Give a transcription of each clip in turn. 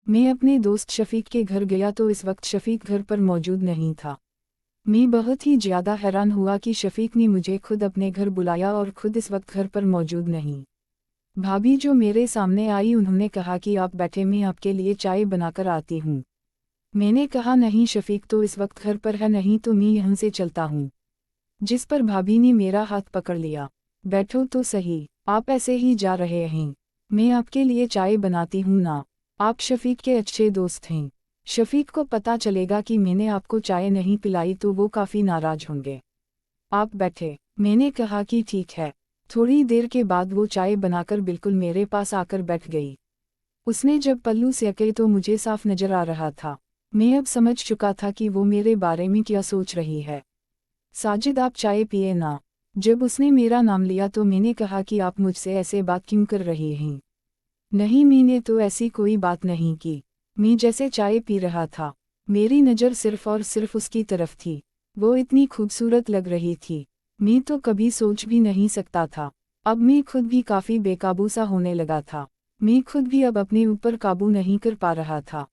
मैं अपने दोस्त शफीक के घर गया तो इस वक्त शफीक घर पर मौजूद नहीं था। मैं बहुत ही ज़्यादा हैरान हुआ कि शफीक ने मुझे खुद अपने घर बुलाया और खुद इस वक्त घर पर मौजूद नहीं। भाभी जो मेरे सामने आई उन्होंने कहा कि आप बैठे, मैं आपके लिए चाय बनाकर आती हूँ। मैंने कहा नहीं, शफीक तो इस वक्त घर पर है नहीं तो मैं यहाँ से चलता हूँ। जिस पर भाभी ने मेरा हाथ पकड़ लिया। बैठो तो सही, आप ऐसे ही जा रहे हैं? मैं आपके लिए चाय बनाती हूँ ना। आप शफीक के अच्छे दोस्त हैं। शफीक को पता चलेगा कि मैंने आपको चाय नहीं पिलाई तो वो काफ़ी नाराज होंगे। आप बैठे। मैंने कहा कि ठीक है। थोड़ी देर के बाद वो चाय बनाकर बिल्कुल मेरे पास आकर बैठ गई। उसने जब पल्लू सेके तो मुझे साफ नजर आ रहा था। मैं अब समझ चुका था कि वो मेरे बारे में क्या सोच रही है। साजिद, आप चाय पिए ना। जब उसने मेरा नाम लिया तो मैंने कहा कि आप मुझसे ऐसे बात क्यों कर रही हैं? नहीं, मैंने तो ऐसी कोई बात नहीं की। मैं जैसे चाय पी रहा था, मेरी नज़र सिर्फ और सिर्फ उसकी तरफ थी। वो इतनी खूबसूरत लग रही थी, मैं तो कभी सोच भी नहीं सकता था। अब मैं खुद भी काफ़ी बेकाबू सा होने लगा था। मैं खुद भी अब अपने ऊपर काबू नहीं कर पा रहा था।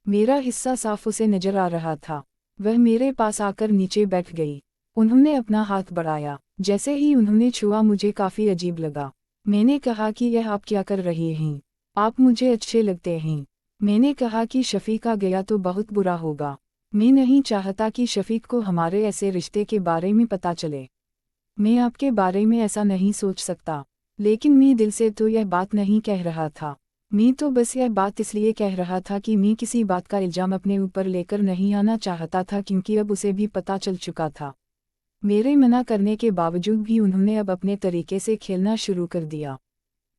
मेरा हिस्सा साफ उसे नजर आ रहा था। वह मेरे पास आकर नीचे बैठ गई। उन्होंने अपना हाथ बढ़ाया। जैसे ही उन्होंने छुआ मुझे काफ़ी अजीब लगा। मैंने कहा कि यह आप क्या कर रही हैं? आप मुझे अच्छे लगते हैं। मैंने कहा कि शफीक आ गया तो बहुत बुरा होगा। मैं नहीं चाहता कि शफीक को हमारे ऐसे रिश्ते के बारे में पता चले। मैं आपके बारे में ऐसा नहीं सोच सकता, लेकिन मैं दिल से तो यह बात नहीं कह रहा था। मैं तो बस यह बात इसलिए कह रहा था कि मैं किसी बात का इल्ज़ाम अपने ऊपर लेकर नहीं आना चाहता था, क्योंकि अब उसे भी पता चल चुका था। मेरे मना करने के बावजूद भी उन्होंने अब अपने तरीके से खेलना शुरू कर दिया।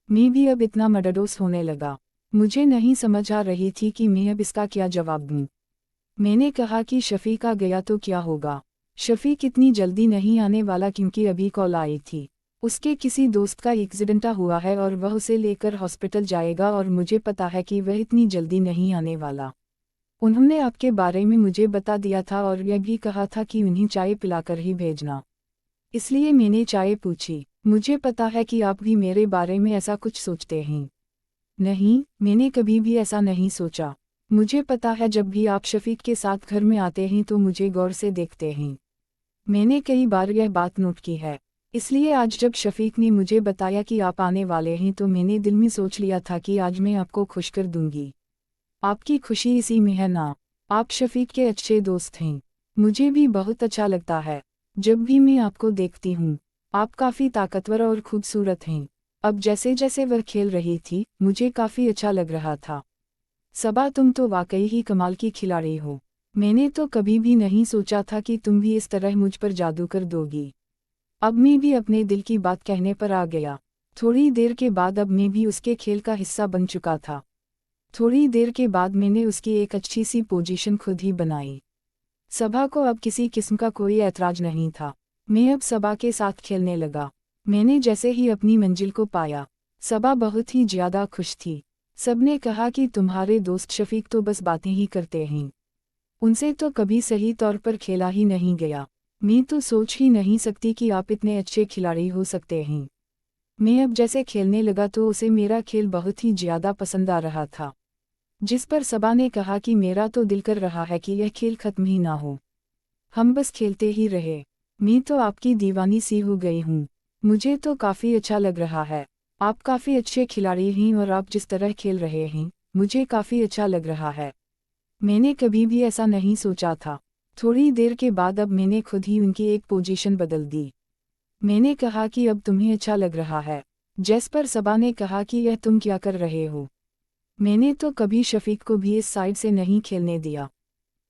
मैं भी अब इतना मडडोस होने लगा। मुझे नहीं समझ आ रही थी कि मैं अब इसका क्या जवाब दूँ। मैंने कहा कि शफीक आ गया तो क्या होगा? शफीक इतनी जल्दी नहीं आने वाला, क्योंकि अभी कॉल आई थी। उसके किसी दोस्त का एक्सीडेंट हुआ है और वह उसे लेकर हॉस्पिटल जाएगा और मुझे पता है कि वह इतनी जल्दी नहीं आने वाला। उन्होंने आपके बारे में मुझे बता दिया था और यह भी कहा था कि उन्हें चाय पिलाकर ही भेजना। इसलिए मैंने चाय पूछी। मुझे पता है कि आप भी मेरे बारे में ऐसा कुछ सोचते हैं। नहीं, मैंने कभी भी ऐसा नहीं सोचा। मुझे पता है जब भी आप शफीक के साथ घर में आते हैं तो मुझे गौर से देखते हैं। मैंने कई बार यह बात नोट की है। इसलिए आज जब शफीक ने मुझे बताया कि आप आने वाले हैं तो मैंने दिल में सोच लिया था कि आज मैं आपको खुश कर दूंगी। आपकी खुशी इसी में है ना। आप शफीक के अच्छे दोस्त हैं। मुझे भी बहुत अच्छा लगता है जब भी मैं आपको देखती हूँ। आप काफ़ी ताकतवर और खूबसूरत हैं। अब जैसे जैसे वह खेल रही थी मुझे काफ़ी अच्छा लग रहा था। सबा, तुम तो वाकई ही कमाल की खिलाड़ी हो। मैंने तो कभी भी नहीं सोचा था कि तुम भी इस तरह मुझ पर जादू कर दोगी। अब मैं भी अपने दिल की बात कहने पर आ गया। थोड़ी देर के बाद अब मैं भी उसके खेल का हिस्सा बन चुका था। थोड़ी देर के बाद मैंने उसकी एक अच्छी सी पोजीशन खुद ही बनाई। सबा को अब किसी किस्म का कोई ऐतराज नहीं था। मैं अब सबा के साथ खेलने लगा। मैंने जैसे ही अपनी मंजिल को पाया, सबा बहुत ही ज़्यादा खुश थी। सबने कहा कि तुम्हारे दोस्त शफीक तो बस बातें ही करते हैं, उनसे तो कभी सही तौर पर खेला ही नहीं गया। मैं तो सोच ही नहीं सकती कि आप इतने अच्छे खिलाड़ी हो सकते हैं। मैं अब जैसे खेलने लगा तो उसे मेरा खेल बहुत ही ज़्यादा पसंद आ रहा था। जिस पर सबा ने कहा कि मेरा तो दिल कर रहा है कि यह खेल खत्म ही ना हो, हम बस खेलते ही रहे। मैं तो आपकी दीवानी सी हो गई हूँ। मुझे तो काफ़ी अच्छा लग रहा है। आप काफ़ी अच्छे खिलाड़ी हैं और आप जिस तरह खेल रहे हैं मुझे काफ़ी अच्छा लग रहा है। मैंने कभी भी ऐसा नहीं सोचा था। थोड़ी देर के बाद अब मैंने खुद ही उनकी एक पोजीशन बदल दी। मैंने कहा कि अब तुम्हें अच्छा लग रहा है। जिस पर सबा ने कहा कि यह तुम क्या कर रहे हो? मैंने तो कभी शफीक को भी इस साइड से नहीं खेलने दिया।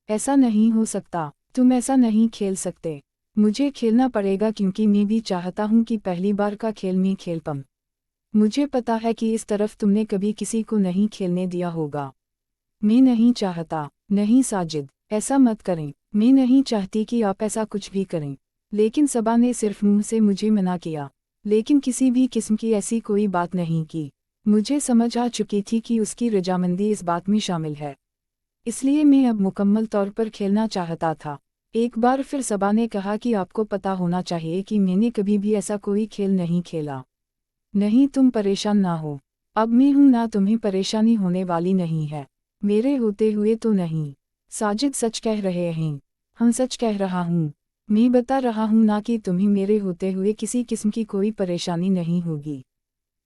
ऐसा नहीं हो सकता, तुम ऐसा नहीं खेल सकते। मुझे खेलना पड़ेगा क्योंकि मैं भी चाहता हूँ कि पहली बार का खेल मैं खेल पाऊं। मुझे पता है कि इस तरफ तुमने कभी किसी को नहीं खेलने दिया होगा। मैं नहीं चाहता। नहीं साजिद, ऐसा मत करें। मैं नहीं चाहती कि आप ऐसा कुछ भी करें। लेकिन सबा ने सिर्फ मुंह से मुझे मना किया, लेकिन किसी भी किस्म की ऐसी कोई बात नहीं की। मुझे समझ आ चुकी थी कि उसकी रजामंदी इस बात में शामिल है, इसलिए मैं अब मुकम्मल तौर पर खेलना चाहता था। एक बार फिर सबा ने कहा कि आपको पता होना चाहिए कि मैंने कभी भी ऐसा कोई खेल नहीं खेला। नहीं, तुम परेशान ना हो। अब मैं हूं ना, तुम्हें परेशानी होने वाली नहीं है। मेरे होते हुए तो नहीं। साजिद सच कह रहे हैं। हम सच कह रहा हूँ। मैं बता रहा हूँ ना कि तुम्हें मेरे होते हुए किसी किस्म की कोई परेशानी नहीं होगी।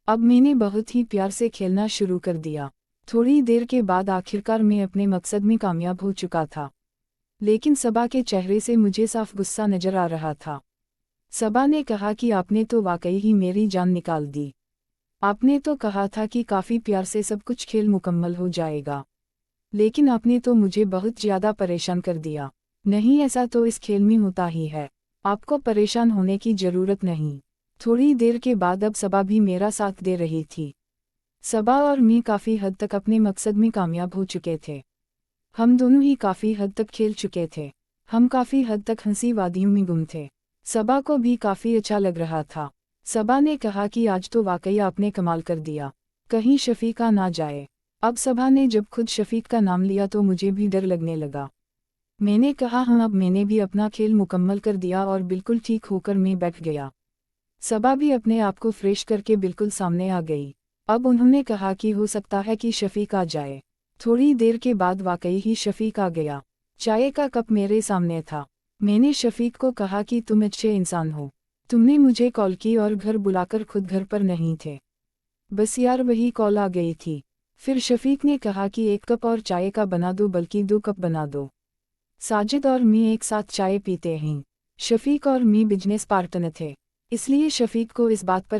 अब मैंने बहुत ही प्यार से खेलना शुरू कर दिया। थोड़ी देर के बाद आखिरकार मैं अपने मकसद में कामयाब हो चुका था। लेकिन सबा के चेहरे से मुझे साफ गुस्सा नजर आ रहा था। सबा ने कहा कि आपने तो वाकई ही मेरी जान निकाल दी। आपने तो कहा था कि काफ़ी प्यार से सब कुछ खेल मुकम्मल हो जाएगा। लेकिन आपने तो मुझे बहुत ज़्यादा परेशान कर दिया। नहीं, ऐसा तो इस खेल में होता ही है। आपको परेशान होने की ज़रूरत नहीं। थोड़ी देर के बाद अब सबा भी मेरा साथ दे रही थी। सबा और मैं काफ़ी हद तक अपने मकसद में कामयाब हो चुके थे। हम दोनों ही काफ़ी हद तक खेल चुके थे। हम काफ़ी हद तक हंसी वादियों में गुम थे। सबा को भी काफ़ी अच्छा लग रहा था। सबा ने कहा कि आज तो वाकई आपने कमाल कर दिया, कहीं शफीका ना जाए। अब सबा ने जब खुद शफीक का नाम लिया तो मुझे भी डर लगने लगा। मैंने कहा हाँ, अब मैंने भी अपना खेल मुकम्मल कर दिया और बिल्कुल ठीक होकर मैं बैठ गया। सबा भी अपने आप को फ्रेश करके बिल्कुल सामने आ गई। अब उन्होंने कहा कि हो सकता है कि शफीक आ जाए। थोड़ी देर के बाद वाकई ही शफीक आ गया। चाय का कप मेरे सामने था। मैंने शफीक को कहा कि तुम अच्छे इंसान हो। तुमने मुझे कॉल की और घर बुलाकर खुद घर पर नहीं थे। बस यार वही कॉल आ गई थी। फिर शफीक ने कहा कि 1 कप और चाय का बना दो, बल्कि 2 कप बना दो। साजिद और मैं एक साथ चाय पीते हैं। शफीक और मैं बिजनेस पार्टनर थे, इसलिए शफीक को इस बात पर